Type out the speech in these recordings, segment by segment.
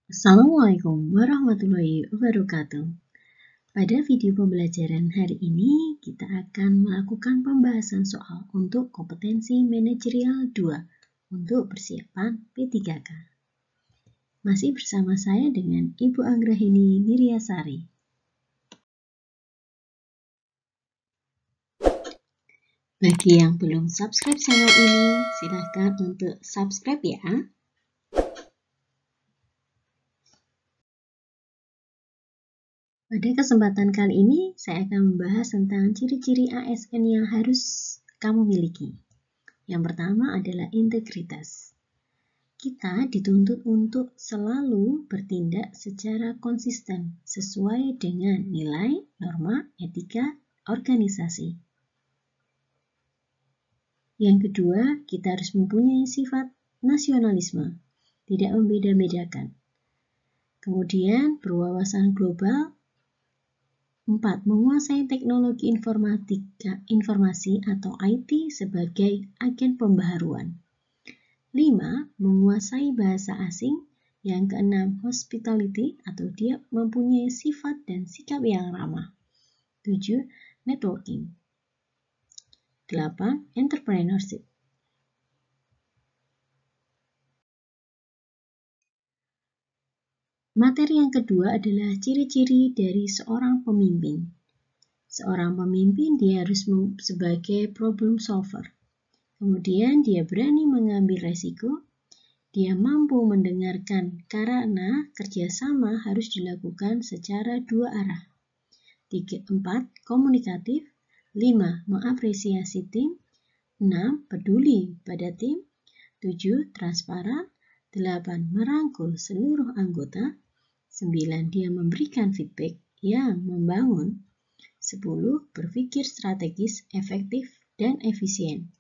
Assalamualaikum warahmatullahi wabarakatuh. Pada video pembelajaran hari ini, kita akan melakukan pembahasan soal untuk kompetensi manajerial 2 untuk persiapan P3K. Masih bersama saya dengan Ibu Anggrahini Wiryasari. Bagi yang belum subscribe channel ini, silahkan untuk subscribe ya. Pada kesempatan kali ini, saya akan membahas tentang ciri-ciri ASN yang harus kamu miliki. Yang pertama adalah integritas. Kita dituntut untuk selalu bertindak secara konsisten sesuai dengan nilai, norma, etika, organisasi. Yang kedua, kita harus mempunyai sifat nasionalisme, tidak membeda-bedakan. Kemudian, berwawasan global. 4. Menguasai teknologi informasi atau IT sebagai agen pembaharuan. 5. Menguasai bahasa asing. Yang keenam, hospitality atau dia mempunyai sifat dan sikap yang ramah. 7. Networking. 8. Entrepreneurship. Materi yang kedua adalah ciri-ciri dari seorang pemimpin. Seorang pemimpin dia harus sebagai problem solver. Kemudian dia berani mengambil resiko. Dia mampu mendengarkan karena kerjasama harus dilakukan secara dua arah. 4. Komunikatif. 5. Mengapresiasi tim. 6. Peduli pada tim. 7. Transparan. 8. Merangkul seluruh anggota. 9. Dia memberikan feedback yang membangun. 10. Berpikir strategis, efektif, dan efisien.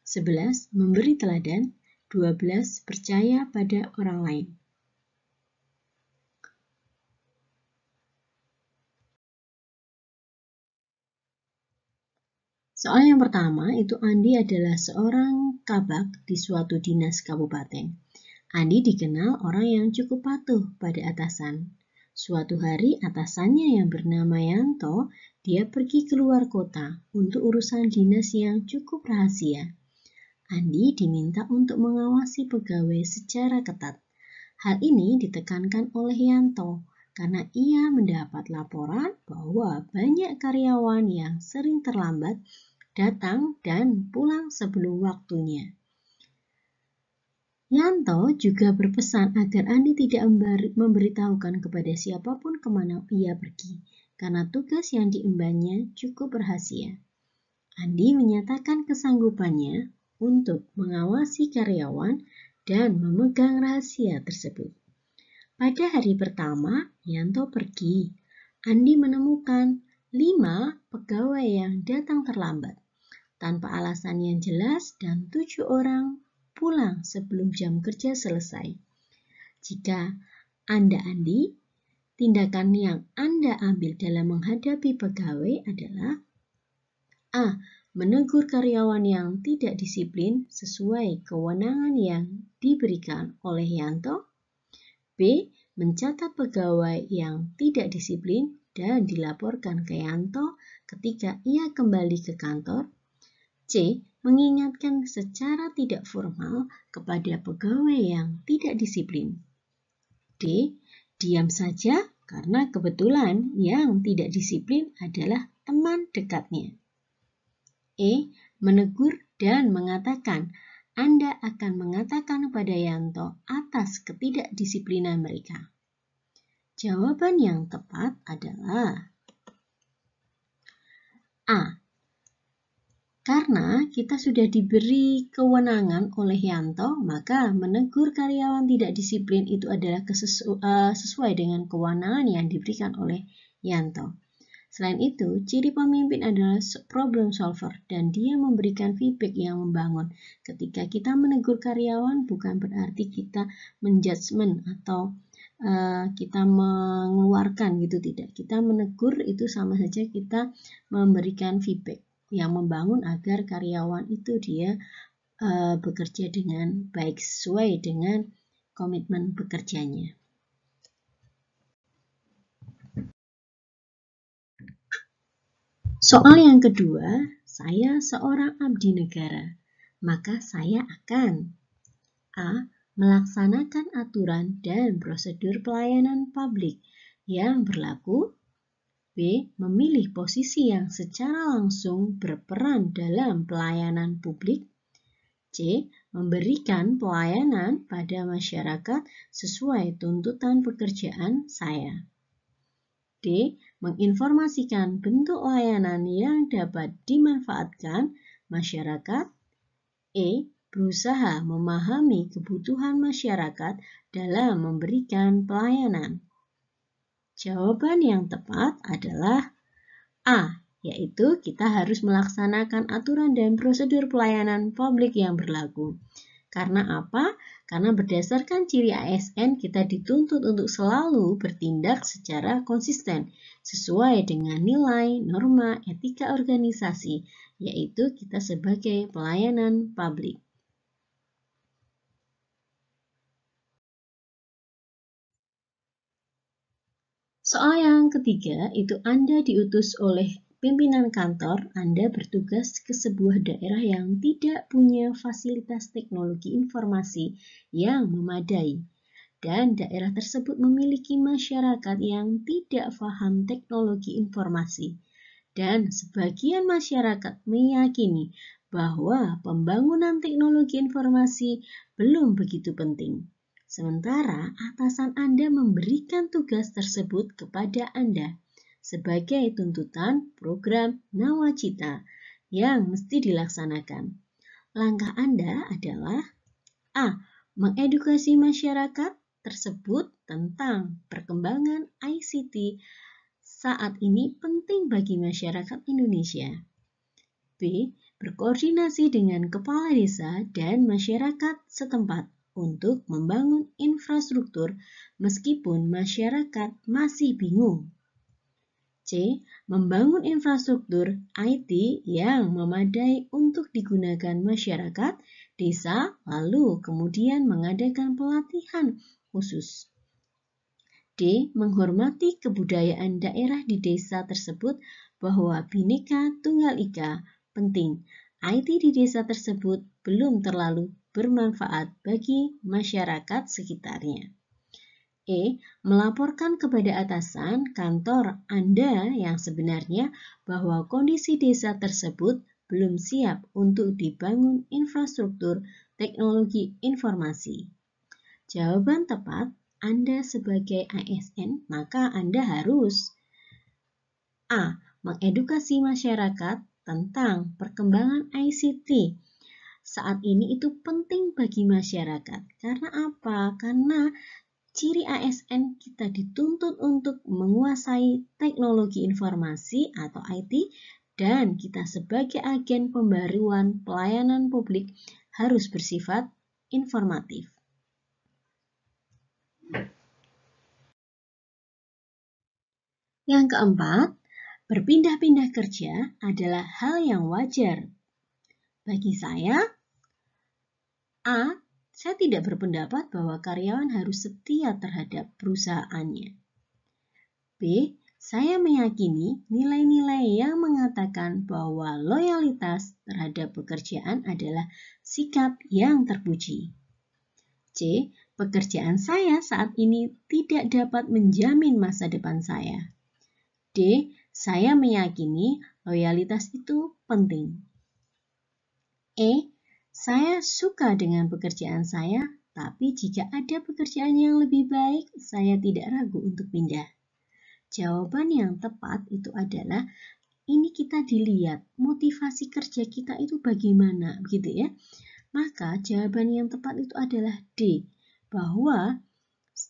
11. Memberi teladan. 12. Percaya pada orang lain. Soal yang pertama itu Andi adalah seorang kabak di suatu dinas kabupaten. Andi dikenal orang yang cukup patuh pada atasan. Suatu hari atasannya yang bernama Yanto, dia pergi keluar kota untuk urusan dinas yang cukup rahasia. Andi diminta untuk mengawasi pegawai secara ketat. Hal ini ditekankan oleh Yanto karena ia mendapat laporan bahwa banyak karyawan yang sering terlambat datang dan pulang sebelum waktunya. Yanto juga berpesan agar Andi tidak memberitahukan kepada siapapun kemana ia pergi, karena tugas yang diembannya cukup rahasia. Andi menyatakan kesanggupannya untuk mengawasi karyawan dan memegang rahasia tersebut. Pada hari pertama, Yanto pergi. Andi menemukan 5 pegawai yang datang terlambat, tanpa alasan yang jelas dan 7 orang pulang sebelum jam kerja selesai. Jika Anda Andi, tindakan yang Anda ambil dalam menghadapi pegawai adalah A. Menegur karyawan yang tidak disiplin sesuai kewenangan yang diberikan oleh Yanto. B. Mencatat pegawai yang tidak disiplin dan dilaporkan ke Yanto ketika ia kembali ke kantor. C. Mengingatkan secara tidak formal kepada pegawai yang tidak disiplin. D. Diam saja karena kebetulan yang tidak disiplin adalah teman dekatnya. E. Menegur dan mengatakan, Anda akan mengatakan pada Yanto atas ketidakdisiplinan mereka. Jawaban yang tepat adalah A. Karena kita sudah diberi kewenangan oleh Yanto, maka menegur karyawan tidak disiplin itu adalah sesuai dengan kewenangan yang diberikan oleh Yanto. Selain itu, ciri pemimpin adalah problem solver dan dia memberikan feedback yang membangun. Ketika kita menegur karyawan bukan berarti kita menjudgment atau kita mengeluarkan gitu, tidak. Kita menegur itu sama saja kita memberikan feedback yang membangun agar karyawan itu dia bekerja dengan baik sesuai dengan komitmen bekerjanya. Soal yang kedua, saya seorang abdi negara, maka saya akan A. Melaksanakan aturan dan prosedur pelayanan publik yang berlaku. B. Memilih posisi yang secara langsung berperan dalam pelayanan publik. C. Memberikan pelayanan pada masyarakat sesuai tuntutan pekerjaan saya. D. Menginformasikan bentuk layanan yang dapat dimanfaatkan masyarakat. E. Berusaha memahami kebutuhan masyarakat dalam memberikan pelayanan. Jawaban yang tepat adalah A, yaitu kita harus melaksanakan aturan dan prosedur pelayanan publik yang berlaku. Karena apa? Karena berdasarkan ciri ASN kita dituntut untuk selalu bertindak secara konsisten sesuai dengan nilai, norma, etika organisasi, yaitu kita sebagai pelayanan publik. Soal yang ketiga itu Anda diutus oleh pimpinan kantor, Anda bertugas ke sebuah daerah yang tidak punya fasilitas teknologi informasi yang memadai. Dan daerah tersebut memiliki masyarakat yang tidak paham teknologi informasi. Dan sebagian masyarakat meyakini bahwa pembangunan teknologi informasi belum begitu penting. Sementara atasan Anda memberikan tugas tersebut kepada Anda sebagai tuntutan program Nawacita yang mesti dilaksanakan. Langkah Anda adalah A. Mengedukasi masyarakat tersebut tentang perkembangan ICT saat ini penting bagi masyarakat Indonesia. B. Berkoordinasi dengan kepala desa dan masyarakat setempat untuk membangun infrastruktur meskipun masyarakat masih bingung. C. Membangun infrastruktur IT yang memadai untuk digunakan masyarakat desa, lalu kemudian mengadakan pelatihan khusus. D. Menghormati kebudayaan daerah di desa tersebut bahwa Bhinneka Tunggal Ika penting. IT di desa tersebut belum terlalu bermanfaat bagi masyarakat sekitarnya. E. Melaporkan kepada atasan kantor Anda yang sebenarnya bahwa kondisi desa tersebut belum siap untuk dibangun infrastruktur teknologi informasi. Jawaban tepat, Anda sebagai ASN, maka Anda harus A. Mengedukasi masyarakat tentang perkembangan ICT. Saat ini itu penting bagi masyarakat. Karena apa? Karena ciri ASN kita dituntut untuk menguasai teknologi informasi atau IT dan kita sebagai agen pembaruan pelayanan publik harus bersifat informatif. Yang keempat, berpindah-pindah kerja adalah hal yang wajar. Bagi saya, A. Saya tidak berpendapat bahwa karyawan harus setia terhadap perusahaannya. B. Saya meyakini nilai-nilai yang mengatakan bahwa loyalitas terhadap pekerjaan adalah sikap yang terpuji. C. Pekerjaan saya saat ini tidak dapat menjamin masa depan saya. D. Saya meyakini loyalitas itu penting. E. Saya suka dengan pekerjaan saya, tapi jika ada pekerjaan yang lebih baik, saya tidak ragu untuk pindah. Jawaban yang tepat itu adalah ini kita dilihat motivasi kerja kita itu bagaimana, begitu ya. Maka jawaban yang tepat itu adalah D, bahwa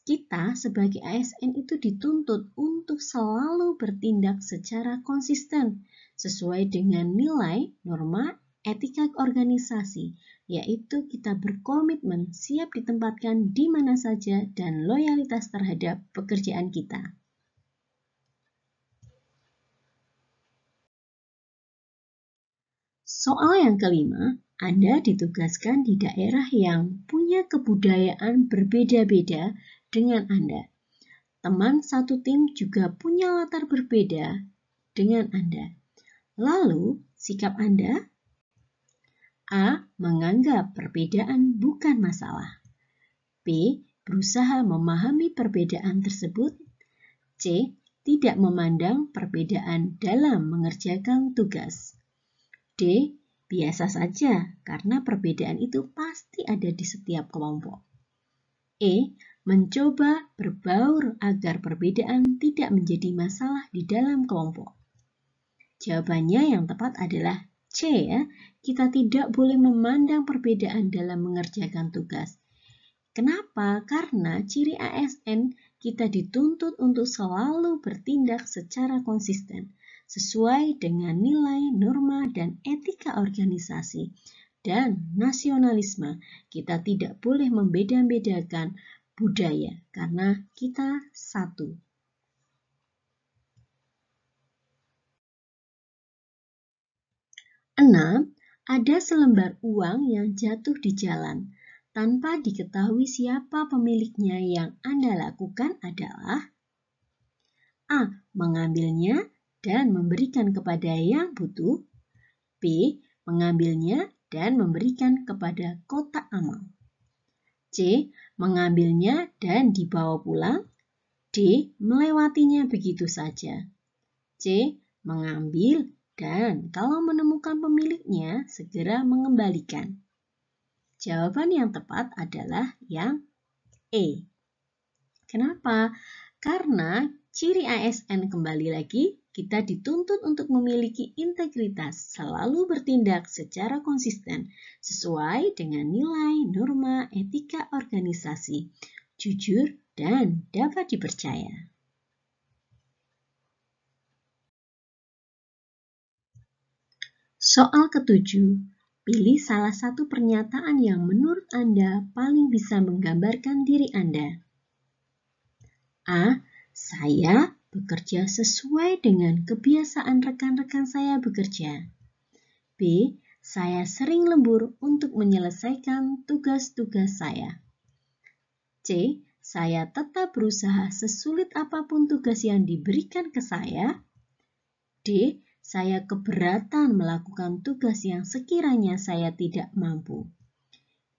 kita sebagai ASN itu dituntut untuk selalu bertindak secara konsisten sesuai dengan nilai, norma, etika organisasi, yaitu kita berkomitmen siap ditempatkan di mana saja dan loyalitas terhadap pekerjaan kita. Soal yang kelima, Anda ditugaskan di daerah yang punya kebudayaan berbeda-beda dengan Anda. Teman satu tim juga punya latar berbeda dengan Anda. Lalu, sikap Anda? A. Menganggap perbedaan bukan masalah. B. Berusaha memahami perbedaan tersebut. C. Tidak memandang perbedaan dalam mengerjakan tugas. D. Biasa saja karena perbedaan itu pasti ada di setiap kelompok. E. Mencoba berbaur agar perbedaan tidak menjadi masalah di dalam kelompok. Jawabannya yang tepat adalah C ya. Kita tidak boleh memandang perbedaan dalam mengerjakan tugas. Kenapa? Karena ciri ASN kita dituntut untuk selalu bertindak secara konsisten, sesuai dengan nilai, norma, dan etika organisasi. Dan nasionalisme, kita tidak boleh membeda-bedakan budaya karena kita satu. 6. Ada selembar uang yang jatuh di jalan. Tanpa diketahui siapa pemiliknya, yang Anda lakukan adalah A. Mengambilnya dan memberikan kepada yang butuh. B. Mengambilnya dan memberikan kepada kotak amal. C. Mengambilnya dan dibawa pulang. D. Melewatinya begitu saja. C. Mengambil dan kalau menemukan pemiliknya, segera mengembalikan. Jawaban yang tepat adalah yang E. Kenapa? Karena ciri ASN kembali lagi, kita dituntut untuk memiliki integritas, selalu bertindak secara konsisten, sesuai dengan nilai, norma, etika organisasi, jujur, dan dapat dipercaya. Soal ke-7, pilih salah satu pernyataan yang menurut Anda paling bisa menggambarkan diri Anda. A. Saya bekerja sesuai dengan kebiasaan rekan-rekan saya bekerja. B. Saya sering lembur untuk menyelesaikan tugas-tugas saya. C. Saya tetap berusaha sesulit apapun tugas yang diberikan ke saya. D. Saya keberatan melakukan tugas yang sekiranya saya tidak mampu.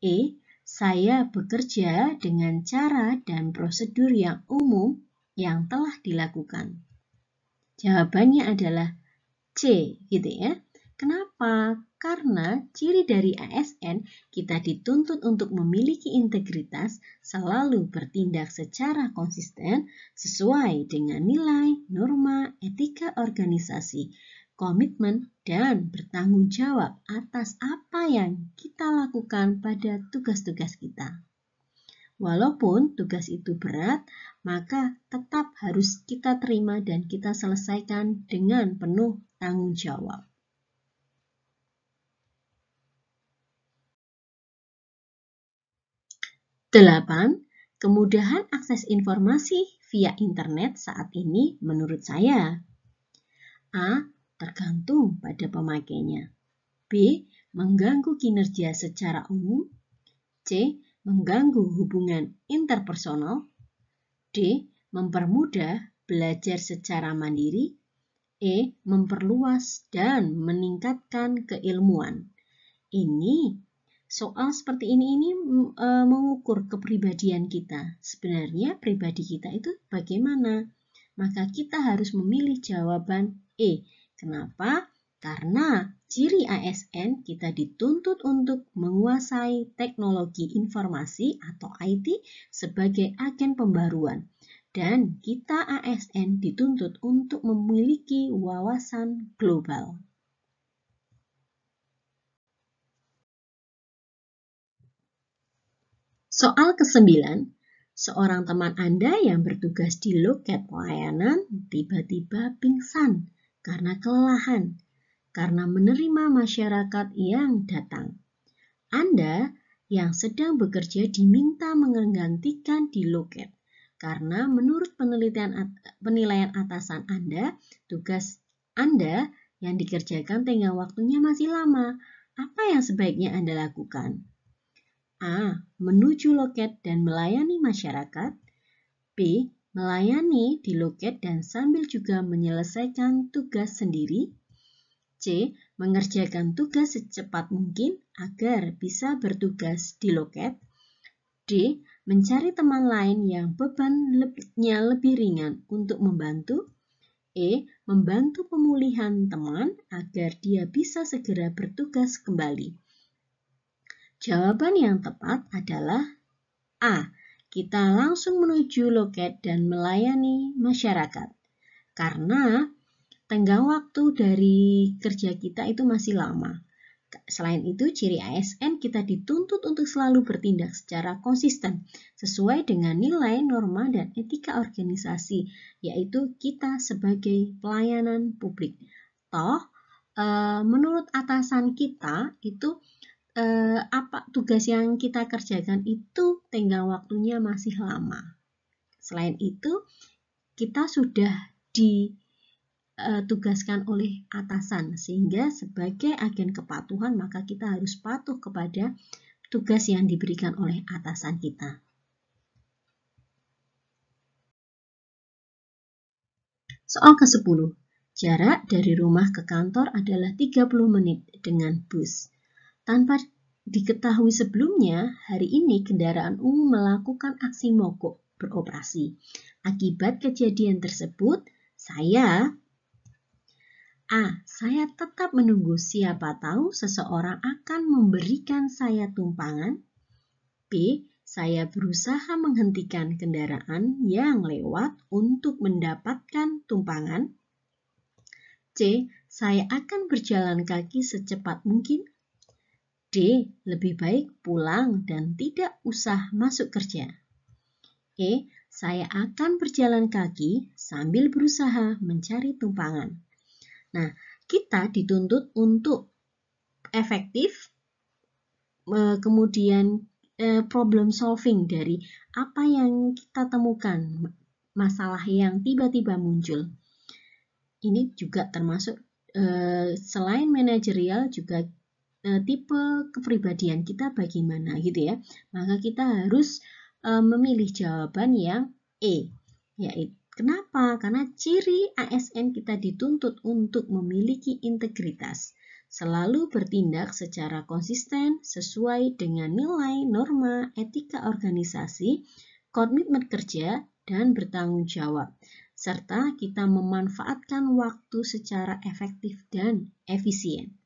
E. Saya bekerja dengan cara dan prosedur yang umum yang telah dilakukan. Jawabannya adalah C, gitu ya. Kenapa? Karena ciri dari ASN kita dituntut untuk memiliki integritas, selalu bertindak secara konsisten sesuai dengan nilai, norma, etika organisasi, komitmen, dan bertanggung jawab atas apa yang kita lakukan pada tugas-tugas kita. Walaupun tugas itu berat, maka tetap harus kita terima dan kita selesaikan dengan penuh tanggung jawab. 8. Kemudahan akses informasi via internet saat ini menurut saya. A. Tergantung pada pemakainya. B. Mengganggu kinerja secara umum. C. Mengganggu hubungan interpersonal. D. Mempermudah belajar secara mandiri. E. Memperluas dan meningkatkan keilmuan. Ini soal seperti ini mengukur kepribadian kita. Sebenarnya pribadi kita itu bagaimana? Maka kita harus memilih jawaban E. Kenapa? Karena ciri ASN kita dituntut untuk menguasai teknologi informasi atau IT sebagai agen pembaruan. Dan kita ASN dituntut untuk memiliki wawasan global. Soal ke-9, seorang teman Anda yang bertugas di loket pelayanan tiba-tiba pingsan karena kelelahan, karena menerima masyarakat yang datang. Anda yang sedang bekerja diminta menggantikan di loket, karena menurut penilaian atasan Anda, tugas Anda yang dikerjakan tengah waktunya masih lama. Apa yang sebaiknya Anda lakukan? A. Menuju loket dan melayani masyarakat. B. Melayani di loket dan sambil juga menyelesaikan tugas sendiri. C. Mengerjakan tugas secepat mungkin agar bisa bertugas di loket. D. Mencari teman lain yang bebannya lebih ringan untuk membantu. E. Membantu pemulihan teman agar dia bisa segera bertugas kembali. Jawaban yang tepat adalah A. Kita langsung menuju loket dan melayani masyarakat. Karena tenggang waktu dari kerja kita itu masih lama. Selain itu, ciri ASN kita dituntut untuk selalu bertindak secara konsisten sesuai dengan nilai, norma, dan etika organisasi, yaitu kita sebagai pelayanan publik. Toh, menurut atasan kita itu apa tugas yang kita kerjakan itu tenggang waktunya masih lama. Selain itu, kita sudah ditugaskan oleh atasan, sehingga sebagai agen kepatuhan maka kita harus patuh kepada tugas yang diberikan oleh atasan kita. Soal ke-10. Jarak dari rumah ke kantor adalah 30 menit dengan bus. Tanpa diketahui sebelumnya, hari ini kendaraan umum melakukan aksi mogok beroperasi. Akibat kejadian tersebut, saya tetap menunggu, siapa tahu seseorang akan memberikan saya tumpangan. B. Saya berusaha menghentikan kendaraan yang lewat untuk mendapatkan tumpangan. C. Saya akan berjalan kaki secepat mungkin. D. Lebih baik pulang dan tidak usah masuk kerja. E. Saya akan berjalan kaki sambil berusaha mencari tumpangan. Nah, kita dituntut untuk efektif, kemudian problem solving dari apa yang kita temukan, masalah yang tiba-tiba muncul. Ini juga termasuk selain manajerial juga tipe kepribadian kita bagaimana gitu ya. Maka kita harus memilih jawaban yang E, yaitu kenapa? Karena ciri ASN kita dituntut untuk memiliki integritas, selalu bertindak secara konsisten sesuai dengan nilai, norma, etika organisasi, komitmen kerja, dan bertanggung jawab, serta kita memanfaatkan waktu secara efektif dan efisien.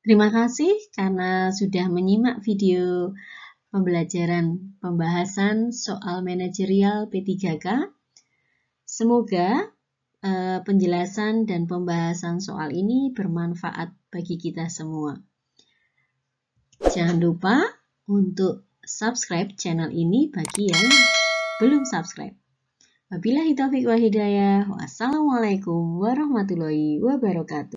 Terima kasih karena sudah menyimak video pembahasan soal manajerial P3K. Semoga penjelasan dan pembahasan soal ini bermanfaat bagi kita semua. Jangan lupa untuk subscribe channel ini bagi yang belum subscribe. Wabillahi taufiq wal hidayah. Wassalamualaikum warahmatullahi wabarakatuh.